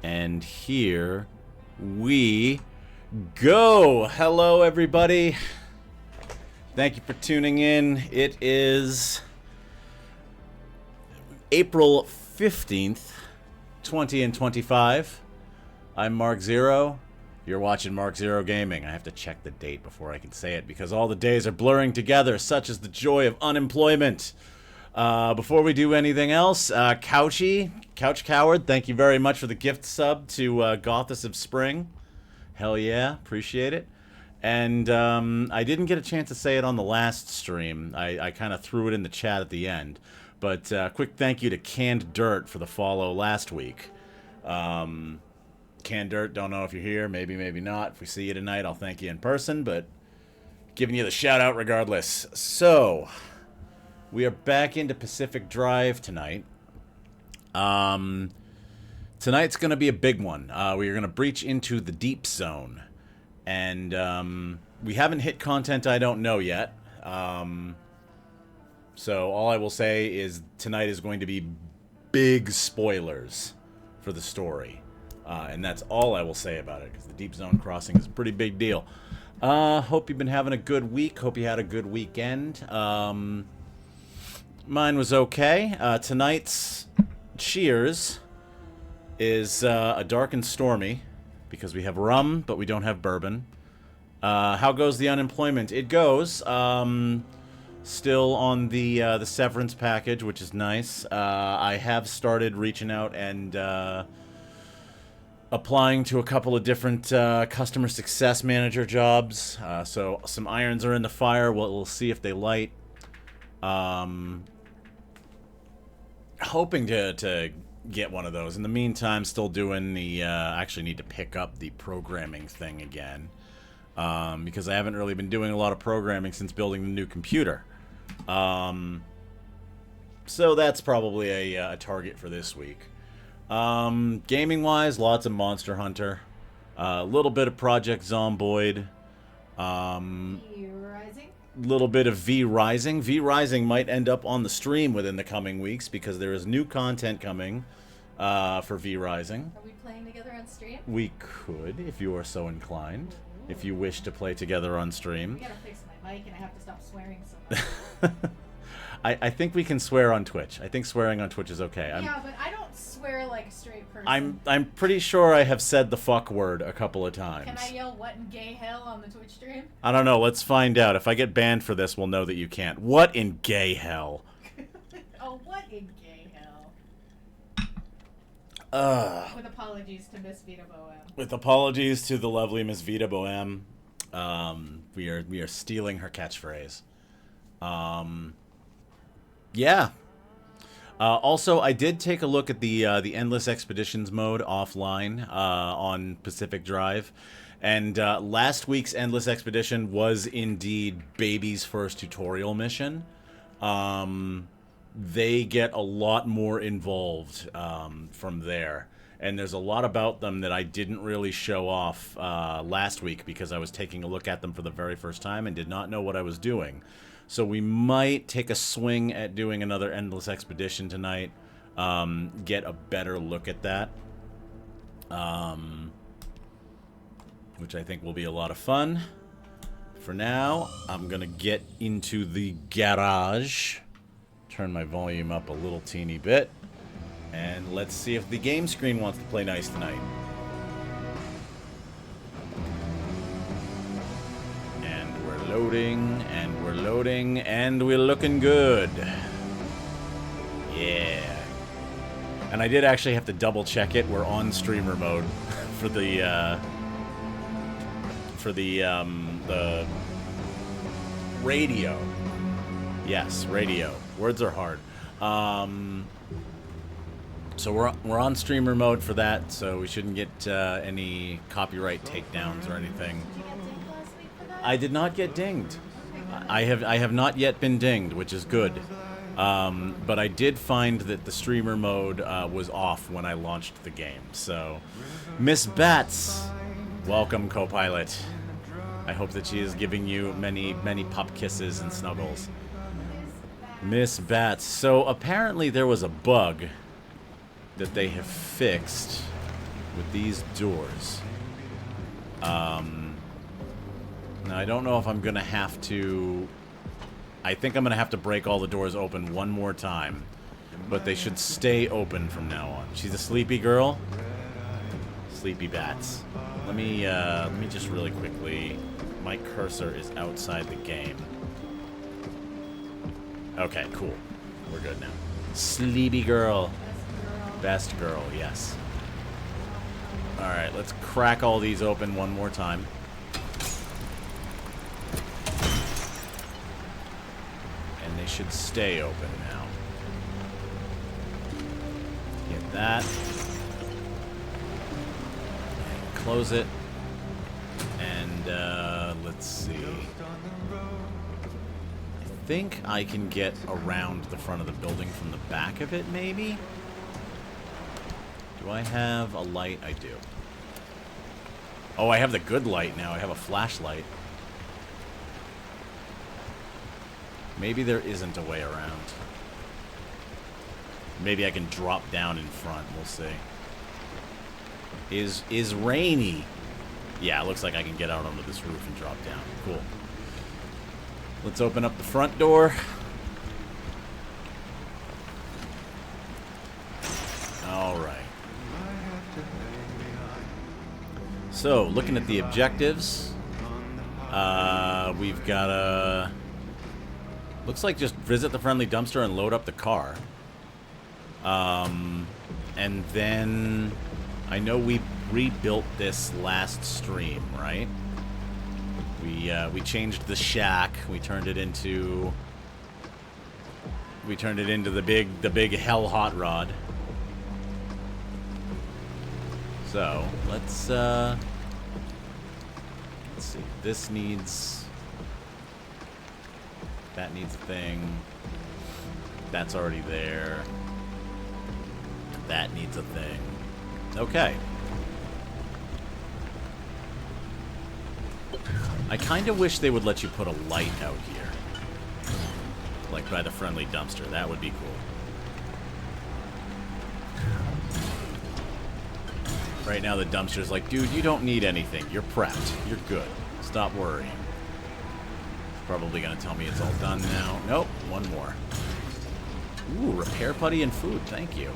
And here we go. Hello, everybody. Thank you for tuning in. It is April 15th, 2025. I'm Mark Zero. You're watching Mark Zero Gaming. I have to check the date before I can say it because all the days are blurring together, such is the joy of unemployment. Before we do anything else, Couch Coward, thank you very much for the gift sub to Gothis of Spring. Hell yeah, appreciate it. And I didn't get a chance to say it on the last stream. I kind of threw it in the chat at the end. But quick thank you to Canned Dirt for the follow last week. Canned Dirt, don't know if you're here, maybe not. If we see you tonight, I'll thank you in person, but giving you the shout out regardless. So, we are back into Pacific Drive tonight. Tonight's going to be a big one. We are going to breach into the Deep Zone. And we haven't hit content I don't know yet. So all I will say is tonight is going to be big spoilers for the story. And that's all I will say about it, because the Deep Zone crossing is a pretty big deal. Hope you've been having a good week. Hope you had a good weekend. Mine was okay. Tonight's Cheers is a dark and stormy, because we have rum, but we don't have bourbon. How goes the unemployment? It goes. Still on the severance package, which is nice. I have started reaching out and applying to a couple of different customer success manager jobs. So some irons are in the fire. We'll see if they light. Hoping to get one of those. In the meantime, still doing the... I actually need to pick up the programming thing again. Because I haven't really been doing a lot of programming since building the new computer. So that's probably a target for this week. Gaming-wise, lots of Monster Hunter. A little bit of Project Zomboid. Little bit of V Rising. V Rising might end up on the stream within the coming weeks because there is new content coming for V Rising. Are we playing together on stream? We could, if you are so inclined. Ooh. If you wish to play together on stream. I gotta fix my mic and I have to stop swearing so much. I think we can swear on Twitch. I think swearing on Twitch is okay. Yeah, but I don't swear like a straight person. I'm pretty sure I have said the fuck word a couple of times. Can I yell what in gay hell on the Twitch stream? I don't know. Let's find out. If I get banned for this, we'll know that you can't. What in gay hell? Oh, what in gay hell? With apologies to Miss Vita Bohem. With apologies to the lovely Miss Vita Bohem. We are stealing her catchphrase. Yeah. Also, I did take a look at the Endless Expeditions mode offline on Pacific Drive, and last week's Endless Expedition was indeed Baby's first tutorial mission. They get a lot more involved from there, and there's a lot about them that I didn't really show off last week because I was taking a look at them for the very first time and did not know what I was doing. So we might take a swing at doing another Endless Expedition tonight, get a better look at that, which I think will be a lot of fun. For now, I'm going to get into the garage, turn my volume up a little teeny bit, and let's see if the game screen wants to play nice tonight. And we're loading, and we're loading, and we're looking good. Yeah. And I did actually have to double check it. We're on streamer mode for the radio. Yes, radio. Words are hard. So we're on streamer mode for that, so we shouldn't get any copyright takedowns or anything. Did you get dinged last week for that? I did not get dinged. I have not yet been dinged, which is good. But I did find that the streamer mode was off when I launched the game. So, Miss Bats, welcome, co-pilot. I hope that she is giving you many, many pup kisses and snuggles. Miss Bats. So apparently there was a bug that they have fixed with these doors. Now, I don't know if I'm going to have to... I think I'm going to have to break all the doors open one more time. But they should stay open from now on. She's a sleepy girl. Sleepy bats. Let me just really quickly... My cursor is outside the game. Okay, cool. We're good now. Sleepy girl. Best girl, yes. Alright, let's crack all these open one more time. And they should stay open now. Get that. And close it. And, let's see. I think I can get around the front of the building from the back of it, maybe? Do I have a light? I do. Oh, I have the good light now. I have a flashlight. Maybe there isn't a way around. Maybe I can drop down in front. We'll see. Is rainy. Yeah, it looks like I can get out onto this roof and drop down. Cool. Let's open up the front door. All right. So, looking at the objectives, we've got a... Looks like just visit the friendly dumpster and load up the car. And then... I know we rebuilt this last stream, right? We changed the shack. We turned it into the big hell hot rod. So let's see. This needs. That needs a thing. That's already there. That needs a thing. Okay. I kind of wish they would let you put a light out here. Like by the friendly dumpster. That would be cool. Right now the dumpster's like, dude, you don't need anything. You're prepped. You're good. Stop worrying. It's probably going to tell me it's all done now. Nope. One more. Ooh, repair putty and food. Thank you.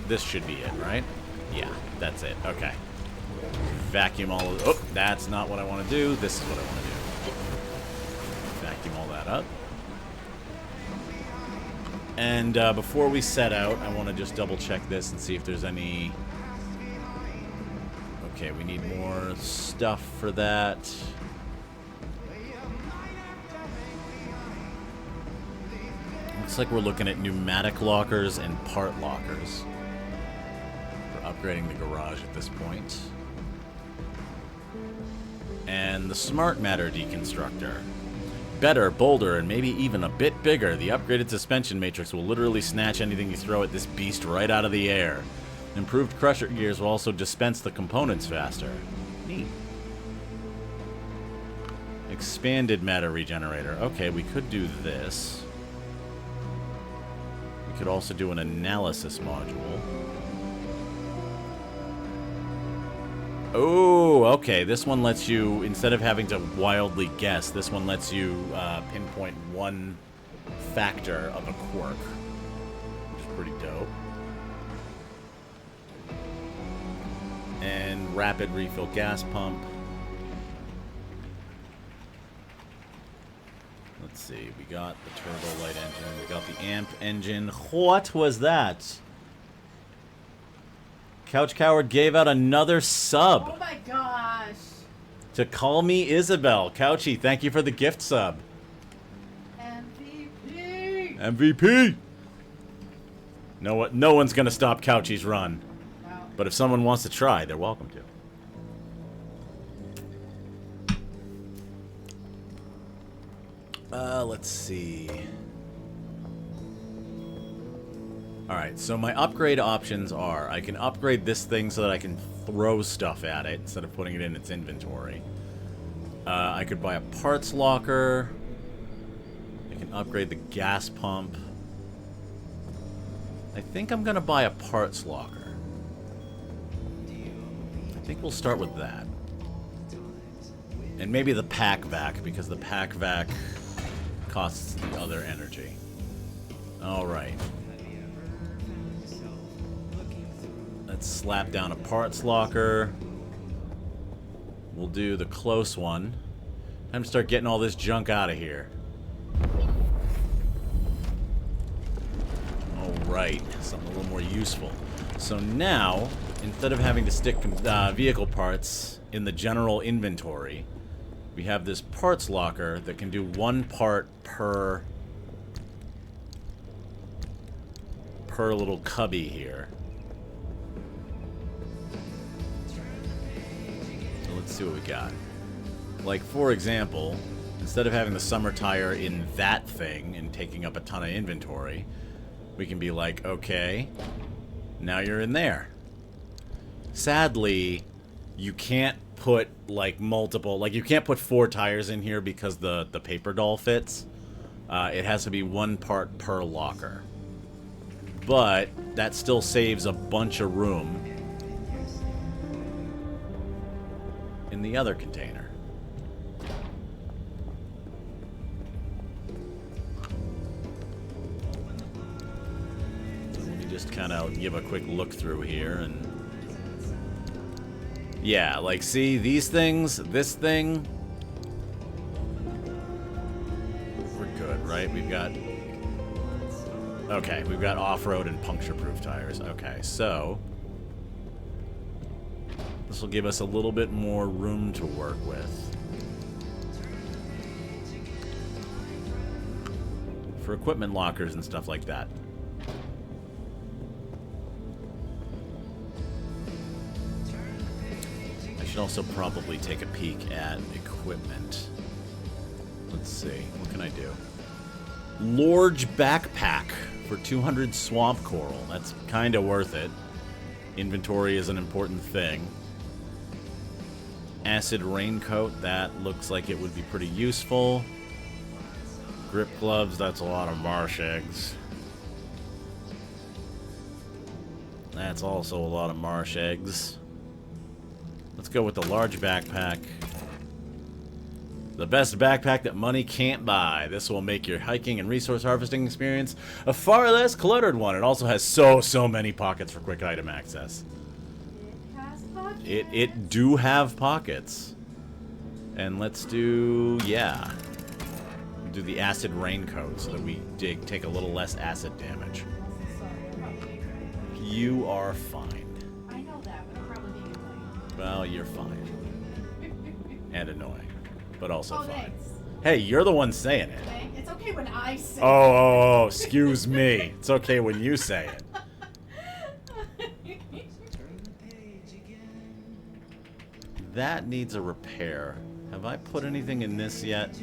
This should be it, right? Yeah, that's it. Okay. Vacuum all of... Oh, that's not what I want to do. This is what I want to do. Vacuum all that up. And before we set out, I want to just double check this and see if there's any... Okay, we need more stuff for that. Looks like we're looking at pneumatic lockers and part lockers. Upgrading the garage at this point. And the smart matter deconstructor. Better, bolder, and maybe even a bit bigger, the upgraded suspension matrix will literally snatch anything you throw at this beast right out of the air. Improved crusher gears will also dispense the components faster. Neat. Expanded matter regenerator. Okay, we could do this. We could also do an analysis module. Oh, okay. This one lets you, instead of having to wildly guess, this one lets you pinpoint one factor of a quirk, which is pretty dope. And rapid refill gas pump. Let's see. We got the turbo light engine. We got the amp engine. What was that? Couch Coward gave out another sub. Oh my gosh. To call me Isabel. Couchy, thank you for the gift sub. MVP. MVP. No one's gonna stop Couchy's run. No. But if someone wants to try, they're welcome to. Let's see. Alright, so my upgrade options are, I can upgrade this thing so that I can throw stuff at it instead of putting it in its inventory. I could buy a parts locker. I can upgrade the gas pump. I think I'm gonna buy a parts locker. I think we'll start with that. And maybe the pack vac, because the pack vac costs the other energy. Alright. Let's slap down a parts locker. We'll do the close one. Time to start getting all this junk out of here. Alright, something a little more useful. So now, instead of having to stick vehicle parts in the general inventory, we have this parts locker that can do one part per little cubby here. So let's see what we got. Like, for example, instead of having the summer tire in that thing and taking up a ton of inventory, we can be like, okay, now you're in there. Sadly, you can't put, like, multiple... Like, you can't put 4 tires in here because the paper doll fits. It has to be one part per locker. But that still saves a bunch of room in the other container. So let me just kind of give a quick look through here and... Yeah, like, see, these things, this thing... We're good, right? We've got... Okay, we've got off-road and puncture-proof tires. Okay, so... This will give us a little bit more room to work with. For equipment lockers and stuff like that. I should also probably take a peek at equipment. Let's see, what can I do? Large backpack for 200 swamp coral. That's kind of worth it. Inventory is an important thing. Acid raincoat, that looks like it would be pretty useful. Grip gloves, that's a lot of marsh eggs. That's also a lot of marsh eggs. Let's go with the large backpack. The best backpack that money can't buy. This will make your hiking and resource harvesting experience a far less cluttered one. It also has so many pockets for quick item access. It has pockets. It do have pockets. And let's do, yeah. Do the acid raincoat so that we take a little less acid damage. Sorry, I'm probably ignorant. You are fine. I know that, but I'm probably being annoying. Well, you're fine. And annoying. But also Oh, fine. thanks. Hey, you're the one saying it. Okay? It's okay when I say Oh, excuse me. It's okay when you say it. That needs a repair. Have I put anything in this yet?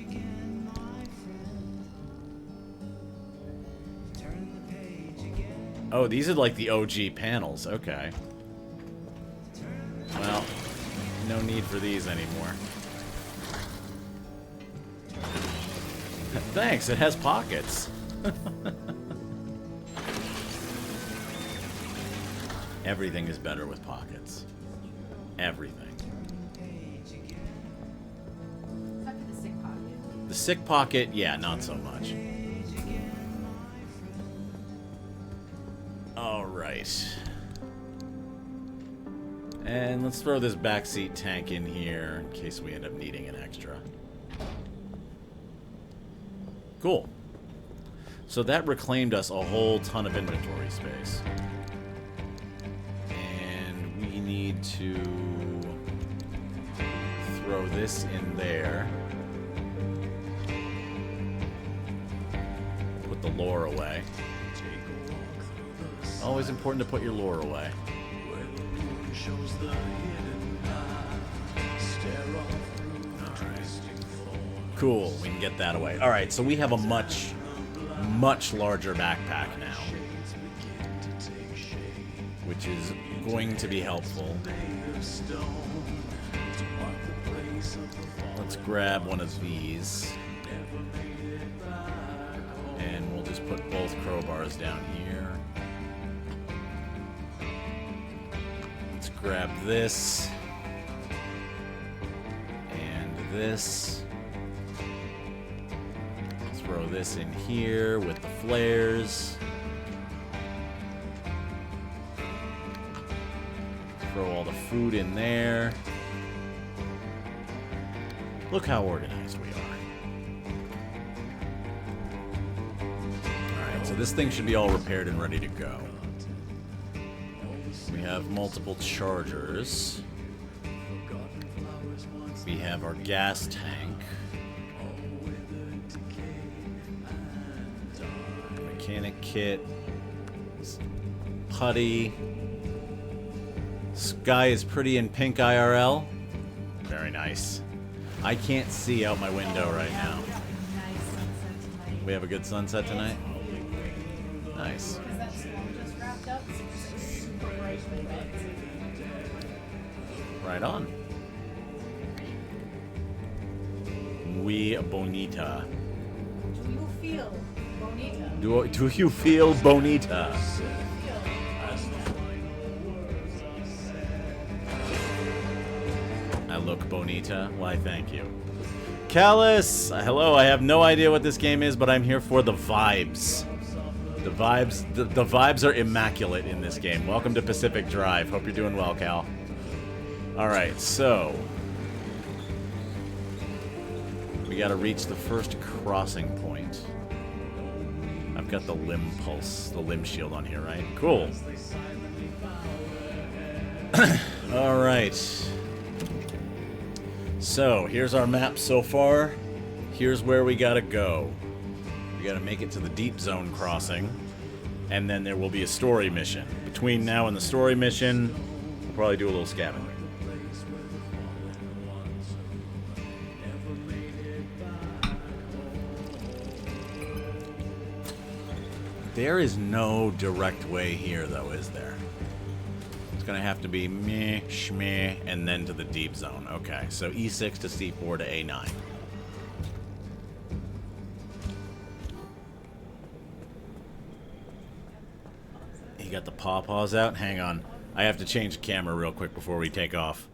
Oh, these are like the OG panels. Okay. Well, no need for these anymore. Thanks, it has pockets. Everything is better with pockets. Everything. Except for the sick pocket. The sick pocket, yeah, not so much. Alright. And let's throw this backseat tank in here in case we end up needing an extra. Cool. So that reclaimed us a whole ton of inventory space. And we need to throw this in there. Put the lore away. Always important to put your lore away. Cool, we can get that away. Alright, so we have a much larger backpack now. Which is going to be helpful. Let's grab one of these. And we'll just put both crowbars down here. grab this. And this. Throw this in here with the flares. Throw all the food in there. Look how organized we are. Alright, so this thing should be all repaired and ready to go. We have multiple chargers. We have our gas tank. Mechanic kit. Putty. Sky is pretty in pink IRL. Very nice. I can't see out my window right now. We have a good sunset tonight? Nice. Because that storm just wrapped up, so it's super bright red. Right on. Muy bonita. Do you feel bonita? Do you feel bonita? I look bonita? Why, thank you. Callus! Hello, I have no idea what this game is, but I'm here for the vibes. The vibes are immaculate in this game. Welcome to Pacific Drive. Hope you're doing well, Cal. Alright, so... we gotta reach the first crossing point. I've got the limb pulse, the limb shield on here, right? Cool. Alright. So, here's our map so far. Here's where we gotta go. We gotta make it to the deep zone crossing. And then there will be a story mission. Between now and the story mission, we'll probably do a little scavenging. There is no direct way here, though, is there? It's gonna have to be meh, shmeh, and then to the deep zone. Okay, so E6 to C4 to A9. You got the pawpaws out? Hang on. I have to change the camera real quick before we take off.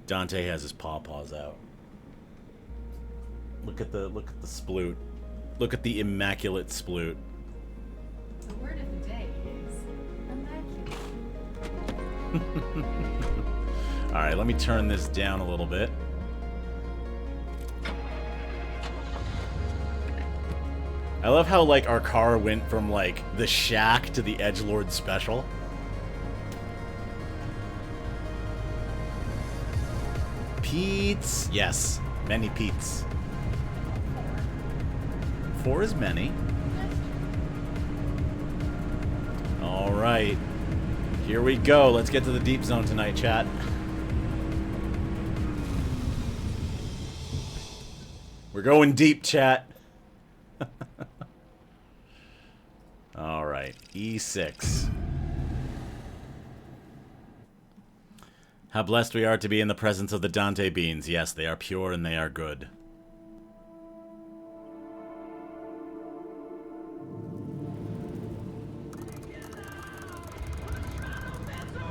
Dante has his pawpaws out. Look at the sploot. Look at the immaculate sploot. The word of the day is immaculate. Alright, let me turn this down a little bit. I love how, like, our car went from, like, the shack to the edgelord special. Pete's. Yes, many Pete's. 4 is many. Alright. Here we go. Let's get to the deep zone tonight, chat. We're going deep, chat. Alright. E6. How blessed we are to be in the presence of the Dante beans. Yes, they are pure and they are good.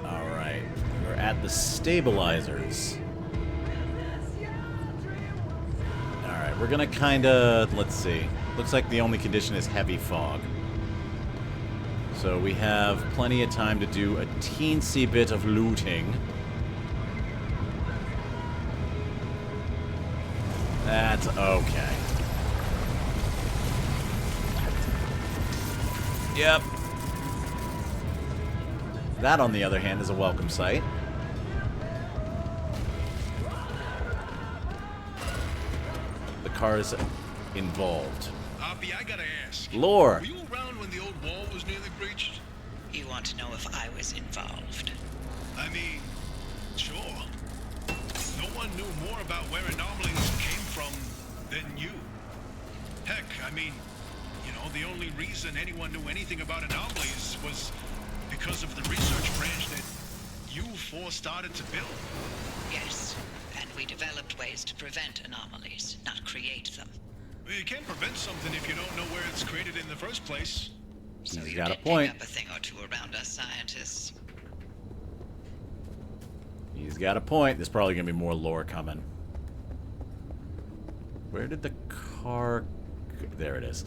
Alright. We're at the stabilizers. Alright, we're gonna kinda... let's see. Looks like the only condition is heavy fog. So we have plenty of time to do a teensy bit of looting. That's okay. Yep. That, on the other hand, is a welcome sight. The car is involved. Hoppy, I gotta ask. Lore. Were you around when the old wall was nearly breached? You want to know if I was involved? I mean, sure. No one knew more about where anomalies came from than you. Heck, I mean, you know, the only reason anyone knew anything about anomalies was because of the research branch that you four started to build. Yes, and we developed ways to prevent anomalies, not create them. Well, you can't prevent something if you don't know where it's created in the first place. So He's you got a did point. pick up a thing or two around us scientists. He's got a point. There's probably going to be more lore coming. Where did the car... There it is.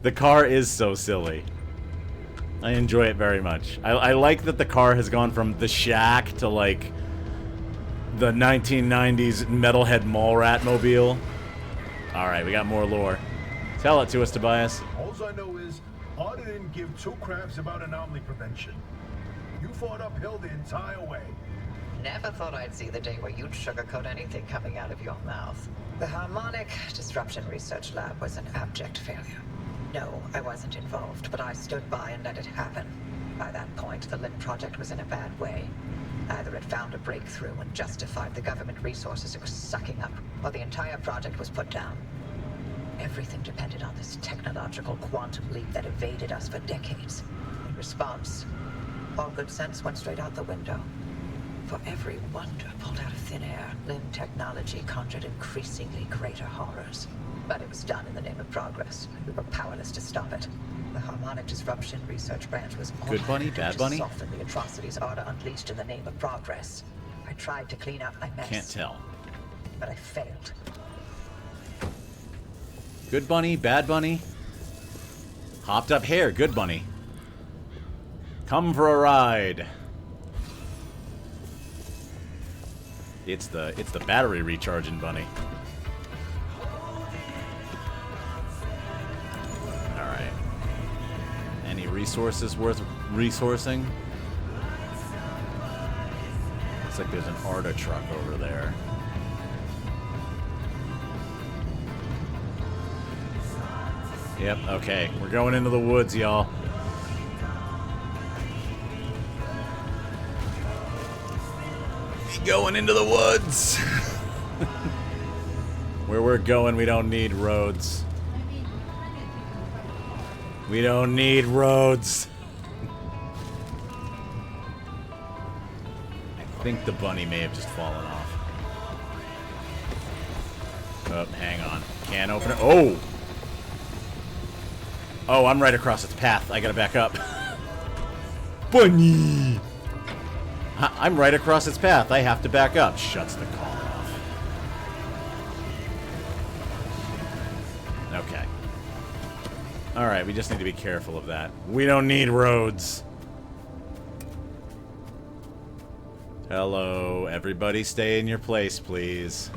The car is so silly. I enjoy it very much. I like that the car has gone from the shack to, like, the 1990s Metalhead Mallrat mobile. Alright, we got more lore. Tell it to us, Tobias. All I know is, Arda didn't give two craps about anomaly prevention. You fought uphill the entire way. Never thought I'd see the day where you'd sugarcoat anything coming out of your mouth. The Harmonic Disruption Research Lab was an abject failure. No, I wasn't involved, but I stood by and let it happen. By that point, the LIT project was in a bad way. Either it found a breakthrough and justified the government resources it was sucking up, or the entire project was put down. Everything depended on this technological quantum leap that evaded us for decades. In response, all good sense went straight out the window. For every wonder pulled out of thin air, LIM technology conjured increasingly greater horrors. But it was done in the name of progress, and we were powerless to stop it. The Harmonic Disruption Research Branch was Good bunny, bad bunny? to soften the atrocities Arda unleashed in the name of progress. I tried to clean up my mess. Can't tell. But I failed. Good bunny, bad bunny. Hopped up hair, good bunny. Come for a ride. It's the battery recharging bunny. Alright. Any resources worth resourcing? Looks like there's an Arda truck over there. Yep, okay. We're going into the woods, y'all. Going into the woods. Where we're going, we don't need roads. We don't need roads. I think the bunny may have just fallen off. Oh, hang on. Can't open it. Oh! Oh, I'm right across its path. I gotta back up. Bunny! I'm right across its path. I have to back up. Shuts the car off. Okay. Alright, we just need to be careful of that. We don't need roads. Hello, everybody stay in your place, please.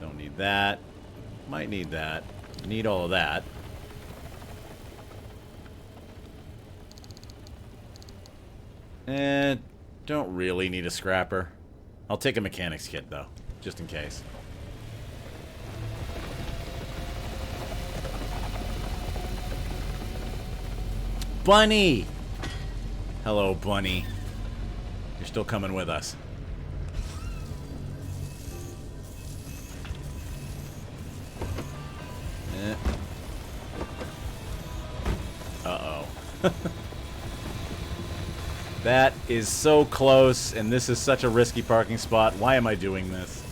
Don't need that. Might need that. Need all of that. Don't really need a scrapper. I'll take a mechanics kit, though, just in case. Bunny! Hello, Bunny. You're still coming with us. Uh-oh. That is so close, and this is such a risky parking spot. Why am I doing this?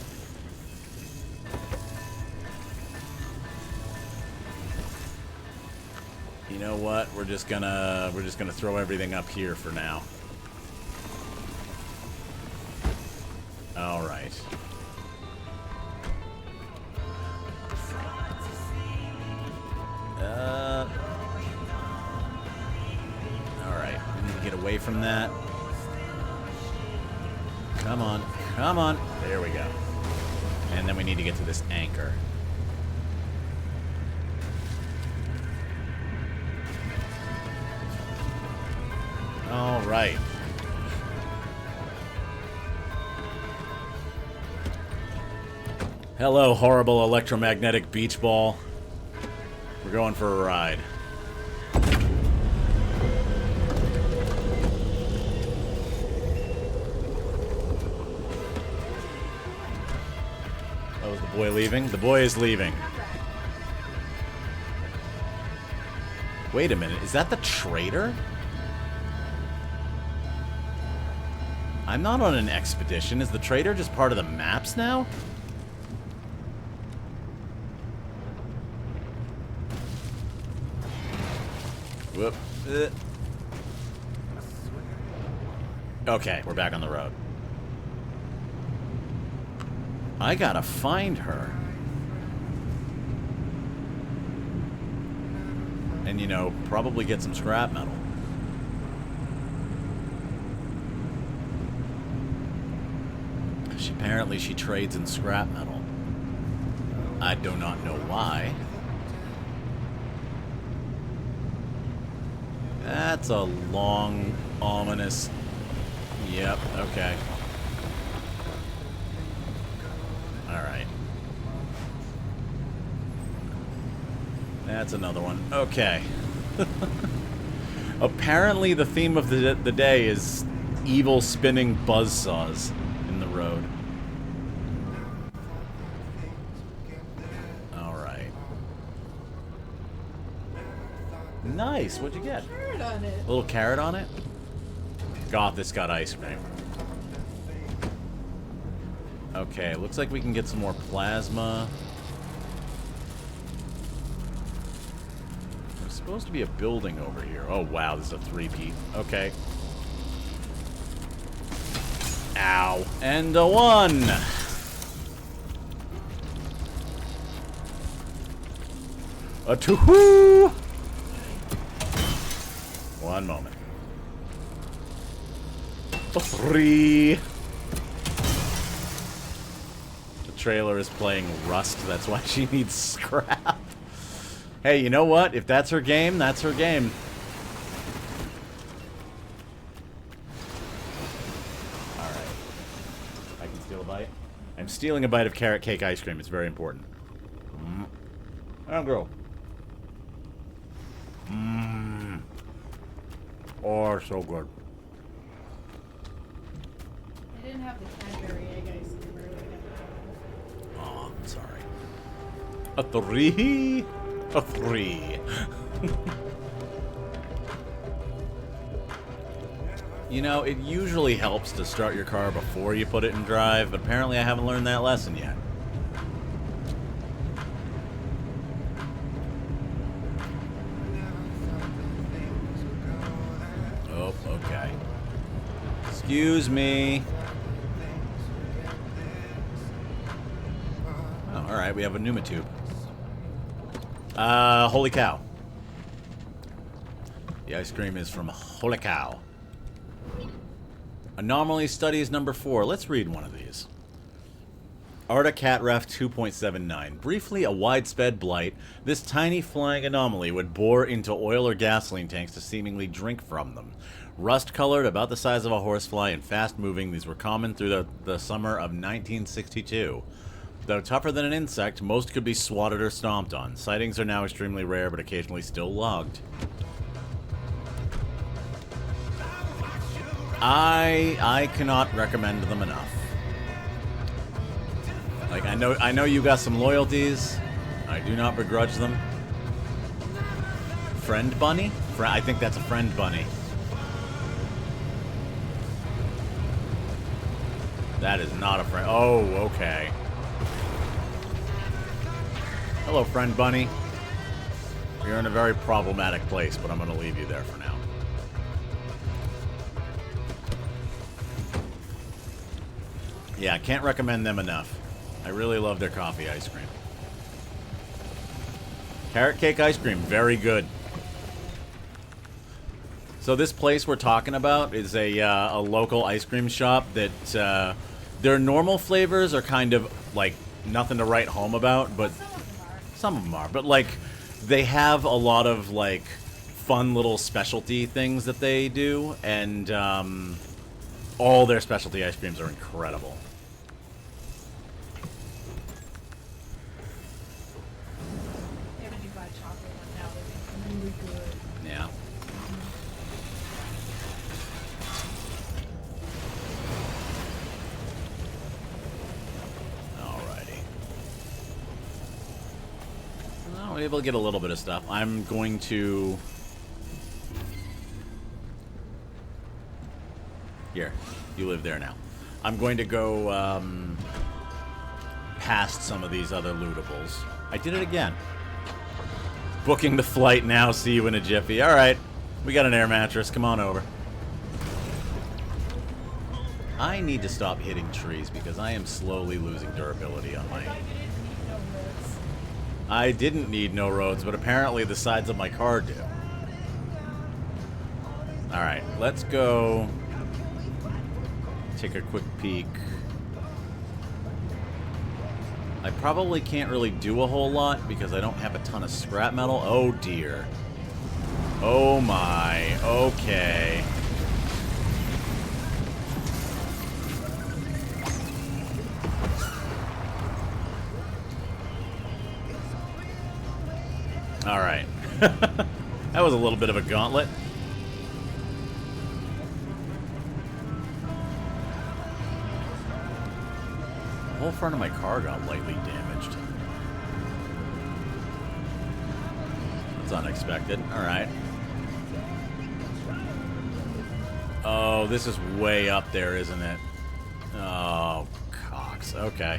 You know what? We're just gonna throw everything up here for now. All right. Alright, we need to get away from that. Come on, come on. There we go. And then we need to get to this anchor. Alright. Hello, horrible electromagnetic beach ball. We're going for a ride. Oh, is the boy leaving? The boy is leaving. Wait a minute, is that the trader? I'm not on an expedition. Is the trader just part of the maps now? Whoop. Okay, we're back on the road. I gotta find her. And, you know, probably get some scrap metal. Apparently she trades in scrap metal. I do not know why. That's a long, ominous... Yep, okay. Alright. That's another one. Okay. Apparently the theme of the day is evil spinning buzzsaws in the road. Alright. Nice, what'd you get? Carrot on it. A little carrot on it? God, this got ice cream. Okay, looks like we can get some more plasma. There's supposed to be a building over here. Oh, wow, this is a three-peat. Okay. Ow. And a 1! A 2! One moment. A 3! The trailer is playing Rust, that's why she needs scrap. Hey, you know what? If that's her game, that's her game. Alright. I can steal a bite? I'm stealing a bite of carrot cake ice cream. It's very important. Oh, girl. Oh, so good. I didn't have the Cadbury egg ice cream earlier. Oh, I'm sorry. A 3. A 3. You know, it usually helps to start your car before you put it in drive, but apparently I haven't learned that lesson yet. Oh, okay. Excuse me. Oh, alright, we have a pneumatube. Holy Cow. The ice cream is from Holy Cow. Anomaly Studies number 4. Let's read one of these. Arda Catref 2.79. Briefly a widespread blight, this tiny flying anomaly would bore into oil or gasoline tanks to seemingly drink from them. Rust-colored, about the size of a horsefly, and fast-moving, these were common through the summer of 1962. Though tougher than an insect, most could be swatted or stomped on. Sightings are now extremely rare, but occasionally still logged. I cannot recommend them enough. Like, I know you got some loyalties. I do not begrudge them. Friend bunny? I think that's a friend bunny. That is not a friend. Oh, okay. Hello, friend bunny. You're in a very problematic place, but I'm going to leave you there for now. Yeah, can't recommend them enough. I really love their coffee ice cream. Carrot cake ice cream, very good. So this place we're talking about is a local ice cream shop that their normal flavors are kind of like nothing to write home about, but some of them are. But like they have a lot of like fun little specialty things that they do, and all their specialty ice creams are incredible. They have a Dubai chocolate one now. They're really good. Yeah. Alrighty. Well, we're able to get a little bit of stuff. I'm going to... Here. You live there now. I'm going to go past some of these other lootables. I did it again. Booking the flight now. See you in a jiffy. Alright. We got an air mattress. Come on over. I need to stop hitting trees because I am slowly losing durability on my... I thought you didn't need no roads. I didn't need no roads, but apparently the sides of my car do. Alright, let's go take a quick peek. I probably can't really do a whole lot because I don't have a ton of scrap metal. Oh dear. Oh my. Okay. Alright. That was a little bit of a gauntlet. The whole front of my car got lightly damaged. That's unexpected. Alright. Oh, this is way up there, isn't it? Oh, cocks. Okay.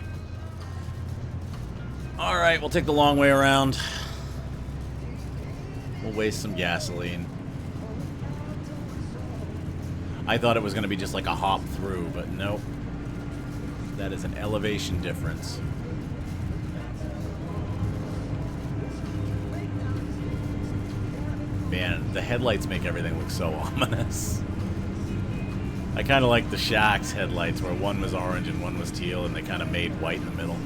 Alright, we'll take the long way around. We'll waste some gasoline. I thought it was going to be just like a hop through, but nope. That is an elevation difference. Man, the headlights make everything look so ominous. I kind of like the Shack's headlights where one was orange and one was teal and they kind of made white in the middle.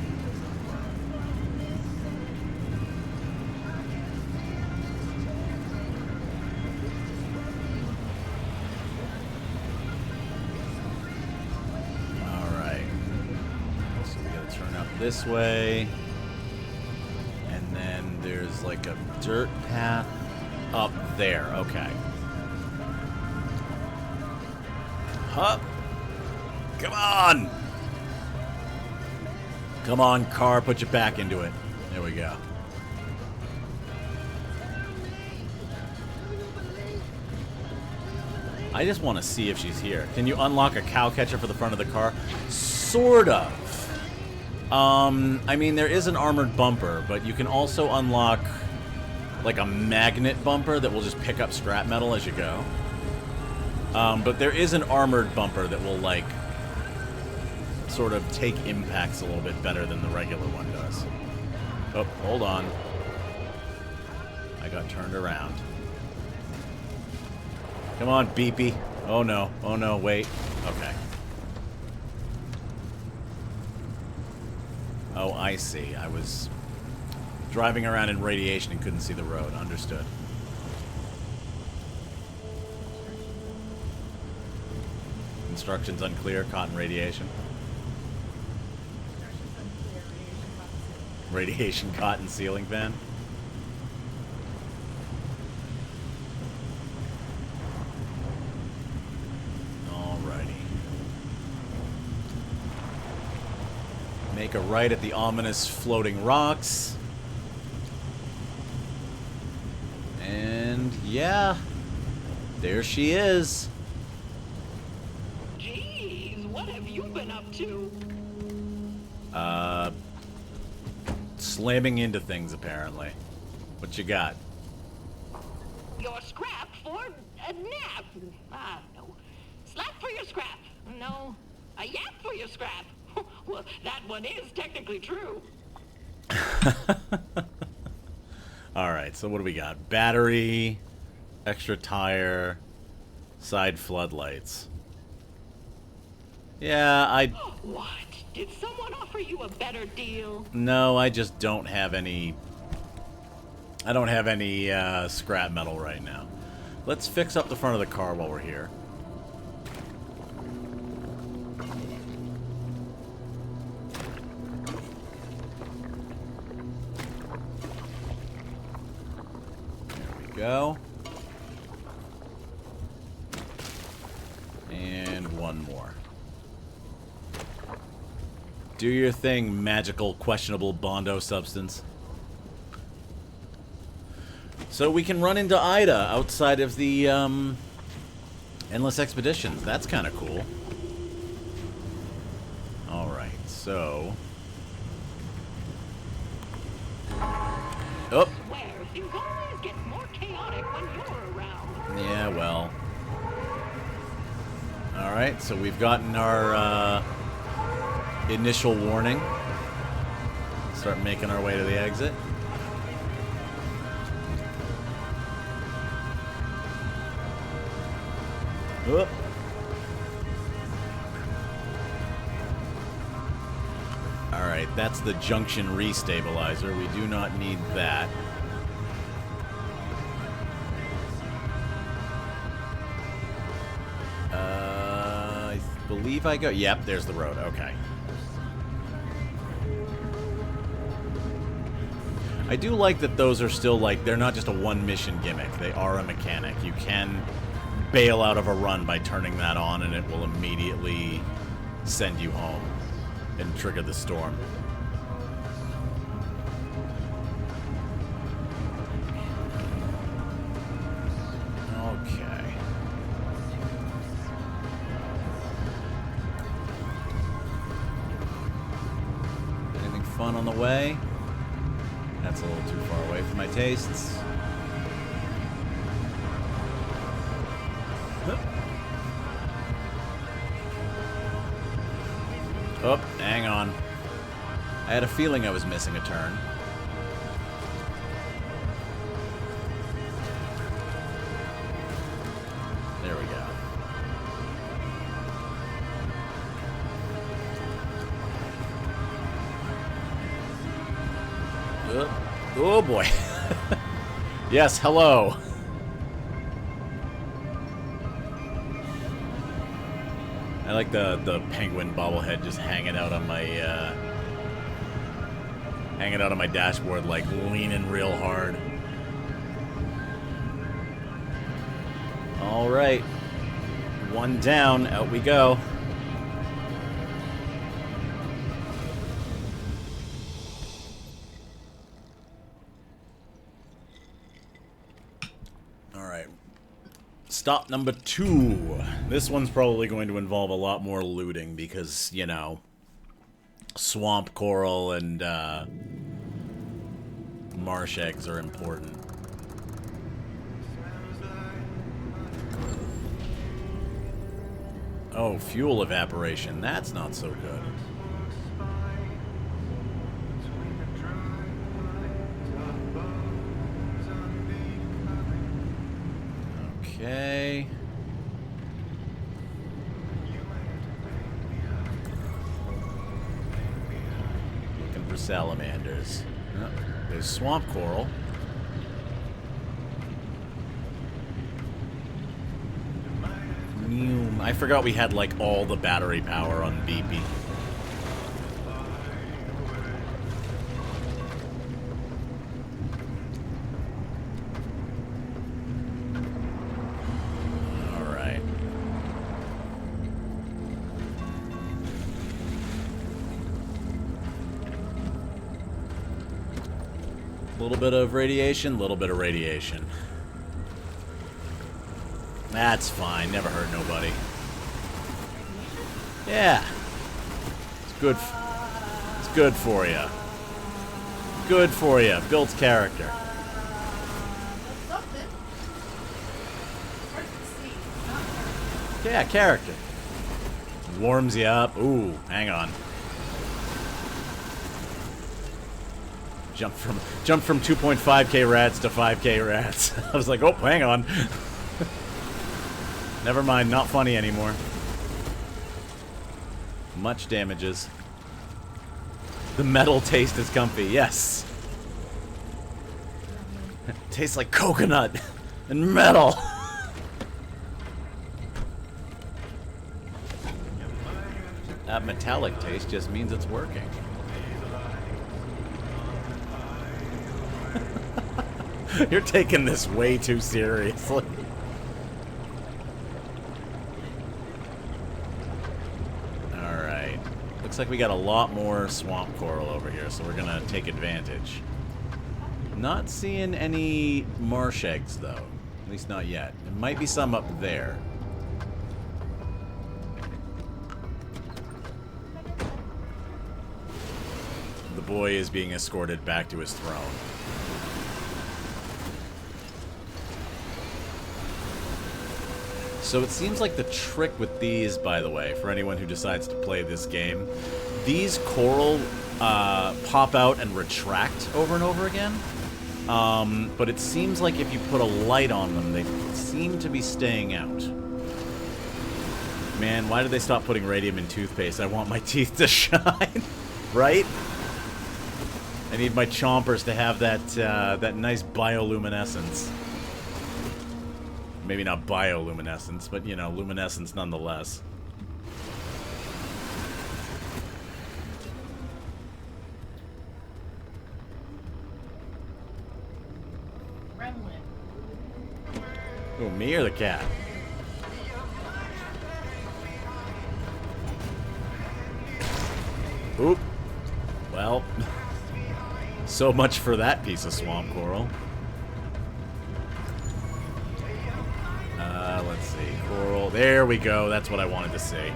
This way, and then there's like a dirt path up there. Okay. Up. Come on. Come on, car. Put your back into it. There we go. I just want to see if she's here. Can you unlock a cow catcher for the front of the car? Sort of. I mean, there is an armored bumper, but you can also unlock, like, a magnet bumper that will just pick up scrap metal as you go. But there is an armored bumper that will, like, sort of take impacts a little bit better than the regular one does. Oh, hold on. I got turned around. Come on, beepy. Oh, no. Oh, no, wait. Okay. Oh, I see. I was driving around in radiation and couldn't see the road. Understood. Instructions unclear. Caught in radiation. Radiation caught in ceiling fan. Make a right at the ominous floating rocks. And yeah, there she is. Jeez, what have you been up to? Slamming into things apparently. What you got? Your scrap for a nap. Ah, no. Slap for your scrap. No. A yap for your scrap. Well, that one is technically true. Alright, so what do we got? Battery, extra tire, side floodlights. Yeah, What? Did someone offer you a better deal? No, I just don't have any... I don't have any scrap metal right now. Let's fix up the front of the car while we're here. Go. And one more. Do your thing, magical, questionable Bondo substance. So we can run into Ida outside of the Endless Expeditions. That's kind of cool. Alright, so... Oh! Things always get more chaotic when you're around. Yeah, well. Alright, so we've gotten our initial warning. Start making our way to the exit. Oop. Alright, that's the junction restabilizer. We do not need that. I believe I go... Yep, there's the road. Okay. I do like that those are still, like, they're not just a one-mission gimmick. They are a mechanic. You can bail out of a run by turning that on, and it will immediately send you home and trigger the storm. Okay. Anything fun on the way? That's a little too far away for my tastes. Oh, hang on. I had a feeling I was missing a turn. There we go. Oh boy. Yes, hello. I like the penguin bobblehead just hanging out on my dashboard, like leaning real hard. All right, one down, out we go. All right. Stop number 2. This one's probably going to involve a lot more looting because, you know, swamp coral and marsh eggs are important. Oh, fuel evaporation. That's not so good. Okay. Looking for salamanders. Oh, there's swamp coral. I forgot we had like all the battery power on BP. Little bit of radiation, little bit of radiation. That's fine, never hurt nobody. Yeah. It's good. It's good for you. Good for you. Builds character. Yeah, character. Warms you up. Ooh, hang on. Jump from 2.5k rats to 5k rats. I was like, oh, hang on. Never mind, not funny anymore. Much damages. The metal taste is comfy, yes. Tastes like coconut and metal. That metallic taste just means it's working. You're taking this way too seriously. Alright. Looks like we got a lot more swamp coral over here, so we're gonna take advantage. Not seeing any marsh eggs, though. At least not yet. There might be some up there. The boy is being escorted back to his throne. So it seems like the trick with these, by the way, for anyone who decides to play this game, these coral pop out and retract over and over again. But it seems like if you put a light on them, they seem to be staying out. Man, why did they stop putting radium in toothpaste? I want my teeth to shine, right? I need my chompers to have that that nice bioluminescence. Maybe not bioluminescence, but, you know, luminescence nonetheless. Gremlin. Ooh, me or the cat? Oop. Well, so much for that piece of swamp coral. Let's see. Coral. There we go. That's what I wanted to see.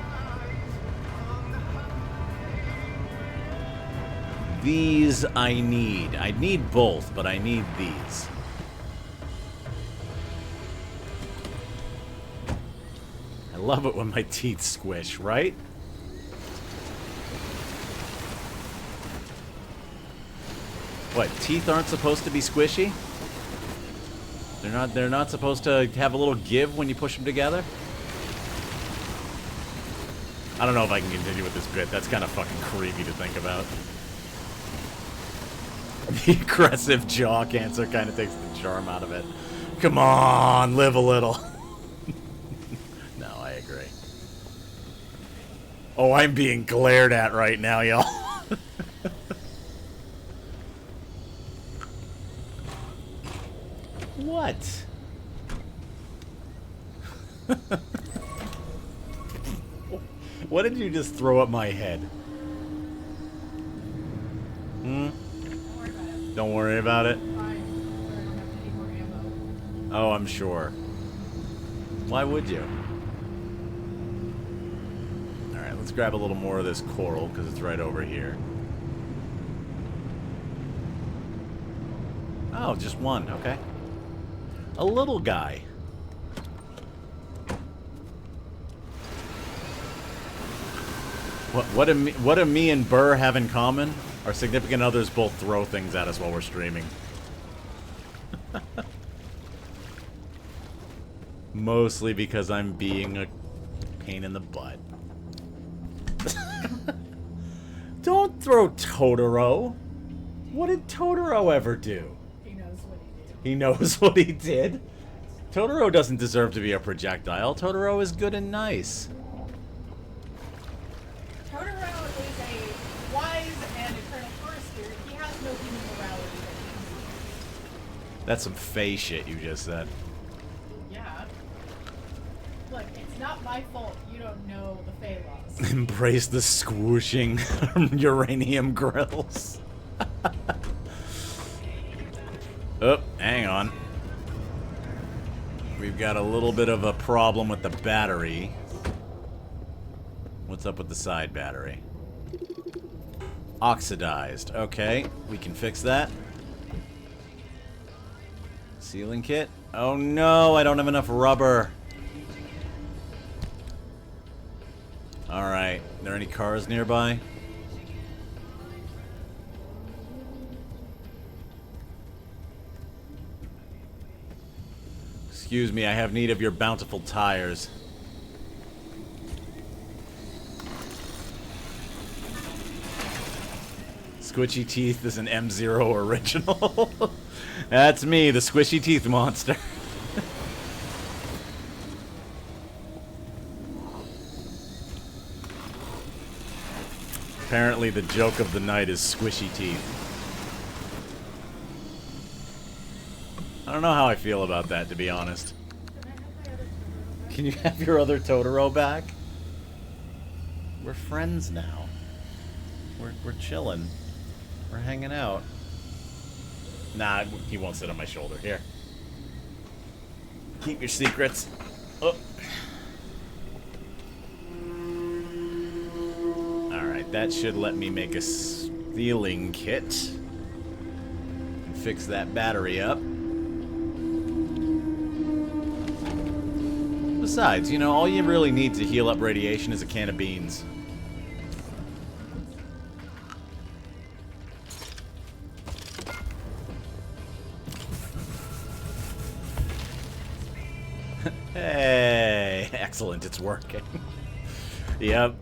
These I need. I need both, but I need these. I love it when my teeth squish, right? What, teeth aren't supposed to be squishy? They're not supposed to have a little give when you push them together? I don't know if I can continue with this bit. That's kind of fucking creepy to think about. The aggressive jaw cancer kind of takes the charm out of it. Come on, live a little. No, I agree. Oh, I'm being glared at right now, y'all. What? What did you just throw at my head? Hmm? Don't worry about it. Don't worry about it. Fine. I don't have any more ammo. Oh, I'm sure. Why would you? Alright, let's grab a little more of this coral, because it's right over here. Oh, just one, okay. A little guy. What do me and Burr have in common? Our significant others both throw things at us while we're streaming. Mostly because I'm being a pain in the butt. Don't throw Totoro. What did Totoro ever do? He knows what he did. He knows what he did. Totoro doesn't deserve to be a projectile. Totoro is good and nice. Totoro is a wise and eternal forester. He has no human morality that he can That's some Fae shit you just said. see. Yeah. Look, it's not my fault you don't know the Fae laws. Embrace the squooshing uranium grills. Oh, hang on. We've got a little bit of a problem with the battery. What's up with the side battery? Oxidized. Okay, we can fix that. Sealing kit. Oh no, I don't have enough rubber. Alright, are there any cars nearby? Excuse me, I have need of your bountiful tires. Squishy Teeth is an M0 original. That's me, the Squishy Teeth monster. Apparently the joke of the night is Squishy Teeth. I don't know how I feel about that, to be honest. Can you have your other Totoro back? We're friends now. We're chilling. We're hanging out. Nah, he won't sit on my shoulder. Here. Keep your secrets. Oh. Alright, that should let me make a stealing kit. And fix that battery up. Besides, you know, all you really need to heal up radiation is a can of beans. Hey, excellent, it's working. Yep.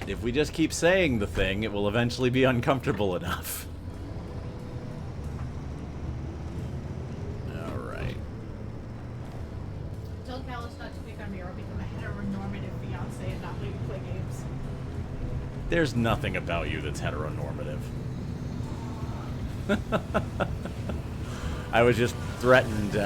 If we just keep saying the thing, it will eventually be uncomfortable enough. Alright. Tell Callus not to pick on me or I'll become a heteronormative fiance and not let you play games. There's nothing about you that's heteronormative. I was just threatened